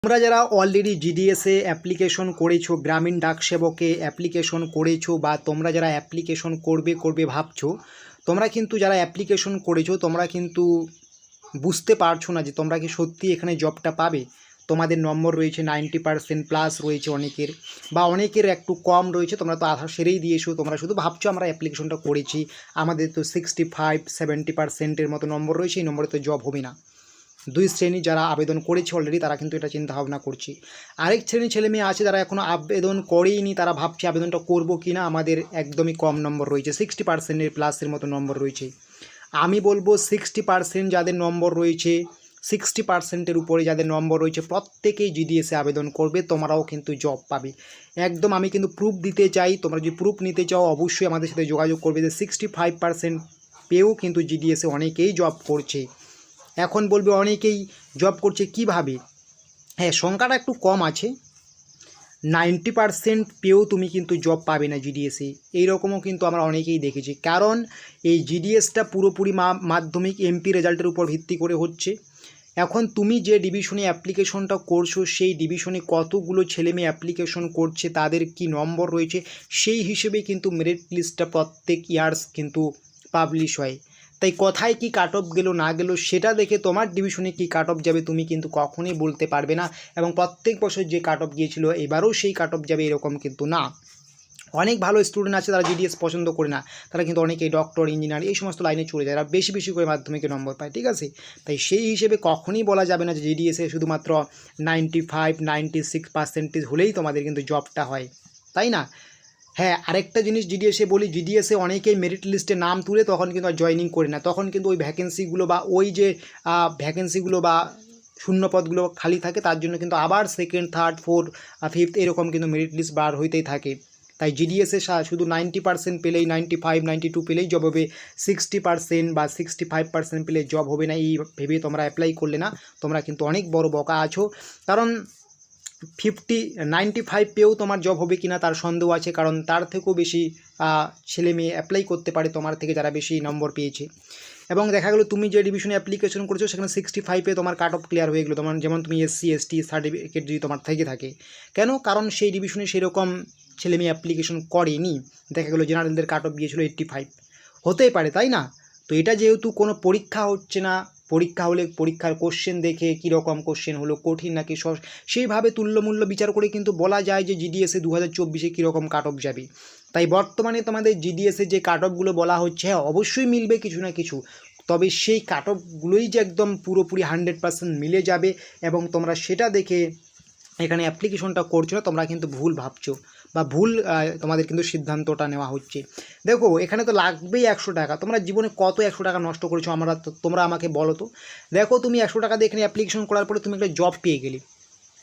তোমরা যারা already জিডিএসে application করেছো, গ্রামীণ ডাক সেবকে অ্যাপ্লিকেশন করেছো, বা তোমরা যারা অ্যাপ্লিকেশন করবে ভাবছো, তোমরা কিন্তু যারা অ্যাপ্লিকেশন করেছো তোমরা কিন্তু বুঝতে পারছো না যে তোমরা কি সত্যি এখানে জবটা পাবে। তোমাদের নম্বর রয়েছে 90% প্লাস রয়েছে অনেকের, বা অনেকের একটু কম রয়েছে, তোমরা তো আধা সেরেই দিয়েছো। তোমরা শুধু ভাবছো আমরা অ্যাপ্লিকেশনটা করেছি, আমাদের তো 65-70%-এর মতো নম্বর রয়েছে, এই নম্বরে তো জব হবে না। দুই শ্রেণী যারা আবেদন করেছে অলরেডি তারা কিন্তু এটা চিন্তা ভাবনা করছে। আরেক শ্রেণীর ছেলে মেয়ে আছে যারা এখনও আবেদন করেইনি, তারা ভাবছে আবেদনটা করবো কি না, আমাদের একদমই কম নম্বর রয়েছে, 60%-এর প্লাসের মতো নম্বর রয়েছে। আমি বলবো 60% যাদের নম্বর রয়েছে, 60%-এর উপরে যাদের নম্বর রয়েছে, প্রত্যেকেই জিডিএসে আবেদন করবে, তোমরাও কিন্তু জব পাবে একদম। আমি কিন্তু প্রুফ দিতে চাই, তোমরা যদি প্রুফ নিতে চাও অবশ্যই আমাদের সাথে যোগাযোগ করবে যে 65% পেয়েও কিন্তু জিডিএসে অনেকেই জব করছে। এখন বলবে অনেকেই জব করছে কিভাবে? হ্যাঁ, সংখ্যাটা একটু কম আছে, 90% পেয়েও তুমি কিন্তু জব পাবে না জিডিএসে, এইরকমও কিন্তু আমরা অনেকেই দেখেছি। কারণ এই জিডিএসটা পুরোপুরি মাধ্যমিক এমপি রেজাল্টের উপর ভিত্তি করে হচ্ছে। এখন তুমি যে ডিভিশনে অ্যাপ্লিকেশনটা করছো সেই ডিভিশনে কতগুলো ছেলে মেয়ে অ্যাপ্লিকেশন করছে, তাদের কি নম্বর রয়েছে, সেই হিসেবে কিন্তু মেরিট লিস্টটা প্রত্যেক ইয়ার্স কিন্তু পাবলিশ হয়। তাই কোথায় কি কাট অফ গেলো না গেলো সেটা দেখে তোমার ডিভিশনে কি কাট অফ যাবে তুমি কিন্তু কখনোই বলতে পারবে না। এবং প্রত্যেক বছর যে কাট অফ গিয়েছিল এবারেও সেই কাট অফ যাবে এরকম কিন্তু না। অনেক ভালো স্টুডেন্ট আছে তারা জিডিএস পছন্দ করে না, তারা কিন্তু অনেকেই ডক্টর, ইঞ্জিনিয়ার এই সমস্ত লাইনে চলে যায়, তারা বেশি বেশি করে মাধ্যমিকে নম্বর পায়, ঠিক আছে। তাই সেই হিসেবে কখনই বলা যাবে না যে জিডিএসে শুধুমাত্র 95-96% হলেই তোমাদের কিন্তু জবটা হয়, তাই না। হ্যাঁ, আরেকটা জিনিস জিডিএসে বলি, জিডিএসে অনেকেই মেরিট লিস্টে নাম তুলে তখন কিন্তু আর জয়েনিং করে না, তখন কিন্তু ওই ভ্যাকেন্সিগুলো বা ওই যে ভ্যাকেন্সিগুলো বা শূন্যপদগুলো খালি থাকে, তার জন্য কিন্তু আবার সেকেন্ড, থার্ড, ফোর্থ, ফিফথ এরকম কিন্তু মেরিট লিস্ট বার হইতেই থাকে। তাই জিডিএসে শুধু 90% পেলেই, 95-92 পেলেই জব হবে, 60% বা 65% পেলে জব হবে না, এই ভেবে তোমরা অ্যাপ্লাই করলে না, তোমরা কিন্তু অনেক বড় বকা আছো। কারণ 95 পেয়েও তোমার জব হবে কিনা তার সন্দেহ আছে, কারণ তার থেকেও বেশি ছেলে মেয়ে অ্যাপ্লাই করতে পারে তোমার থেকে যারা বেশি নম্বর পেয়েছে। এবং দেখা গেলো তুমি যে ডিভিশনে অ্যাপ্লিকেশন করেছো সেখানে 65-এ তোমার কাট অফ ক্লিয়ার হয়ে গেলো, তোমার যেমন তুমি SC/ST সার্টিফিকেট যদি তোমার থেকে থাকে, কেন? কারণ সেই ডিভিশনে সেরকম ছেলে মেয়ে অ্যাপ্লিকেশন করেনি, দেখা গেলো জেনারেলদের কাট অফ গিয়েছিলো 85, হতেই পারে, তাই না। তো এটা যেহেতু কোনো পরীক্ষা হচ্ছে না, পরীক্ষা হলে পরীক্ষার কোশ্চেন দেখে কীরকম কোশ্চেন হলো, কঠিন নাকি সহজ, সেইভাবে তুল্যমূল্য বিচার করে কিন্তু বলা যায় যে জিডিএসে 2024-এ কীরকম কাট অফ যাবে। তাই বর্তমানে তোমাদের জিডিএসে যে কাট অফগুলো বলা হচ্ছে, হ্যাঁ অবশ্যই মিলবে কিছু না কিছু, তবে সেই কাট অফগুলোই যে একদম পুরোপুরি 100% মিলে যাবে এবং তোমরা সেটা দেখে এখানে অ্যাপ্লিকেশনটা করছো না, তোমরা কিন্তু ভুল ভাবছো বা ভুল তোমাদের কিন্তু সিদ্ধান্তটা নেওয়া হচ্ছে। দেখো এখানে তো লাগবেই 100 টাকা, তোমরা জীবনে কত 100 টাকা নষ্ট করেছো তোমরা আমাকে বলো তো। দেখো তুমি 100 টাকা দিয়ে এখানে অ্যাপ্লিকেশন করার পরে তুমি একটা জব পেয়ে গেলে,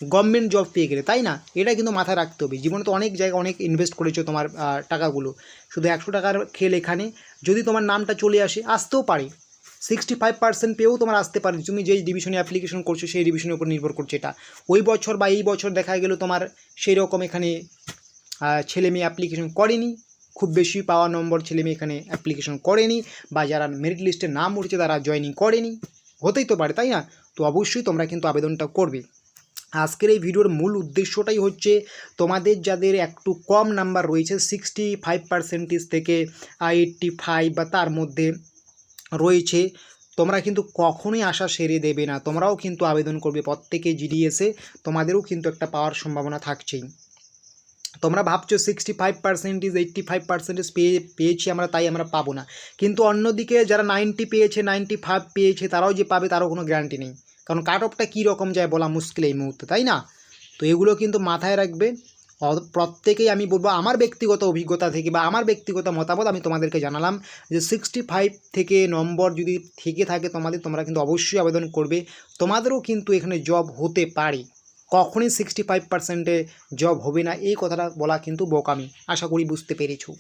গভর্নমেন্ট জব পেয়ে গেলে, তাই না। এটা কিন্তু মাথায় রাখতে হবে, জীবনে তো অনেক জায়গায় অনেক ইনভেস্ট করেছো তোমার টাকাগুলো, শুধু 100 টাকার খেল এখানে। যদি তোমার নামটা চলে আসতেও পারে, 65% পেয়েও তোমার আসতে পারে, তুমি যেই ডিভিশনে অ্যাপ্লিকেশন করছো সেই ডিভিশনের উপর নির্ভর করছে এটা। ওই বছর বা এই বছর দেখা গেল তোমার সেই রকম এখানে ছেলে মেয়ে অ্যাপ্লিকেশন করেনি, খুব বেশি পাওয়া নম্বর ছেলে মেয়ে এখানে অ্যাপ্লিকেশন করেনি, বা যারা মেরিট লিস্টে নাম উঠেছে তারা জয়েনিং করেনি, হতেই তো পারে, তাই না। তো অবশ্যই তোমরা কিন্তু আবেদনটা করবে। আজকের এই ভিডিওর মূল উদ্দেশ্যটাই হচ্ছে তোমাদের যাদের একটু কম নাম্বার রয়েছে, 65% থেকে 85 বা তার মধ্যে রয়েছে, তোমরা কিন্তু কখনোই আশা সেরে দেবে না, তোমরাও কিন্তু আবেদন করবে প্রত্যেকে জিডিএসে, তোমাদেরও কিন্তু একটা পাওয়ার সম্ভাবনা থাকছেই। তোমরা ভাবছো 65%, 85% পেয়েছি আমরা, তাই আমরা পাবো না, কিন্তু অন্যদিকে যারা 90 পেয়েছে, 95 পেয়েছে, তারাও যে পাবে তারও কোনো গ্যারান্টি নেই, কারণ কাট অফটা কী রকম যায় বলা মুশকিল এই মুহূর্তে, তাই না। তো এগুলো কিন্তু মাথায় রাখবে প্রত্যেকেই। আমি বলবো আমার ব্যক্তিগত অভিজ্ঞতা থেকে বা আমার ব্যক্তিগত মতামত আমি তোমাদেরকে জানালাম যে 65 থেকে নম্বর যদি থেকে থাকে তোমরা কিন্তু অবশ্যই আবেদন করবে, তোমাদেরও কিন্তু এখানে জব হতে পারে। কখনই 65%-এ জব হবে না এই কথাটা বলা কিন্তু বোকামি, আশা করি বুঝতে পেরেছো।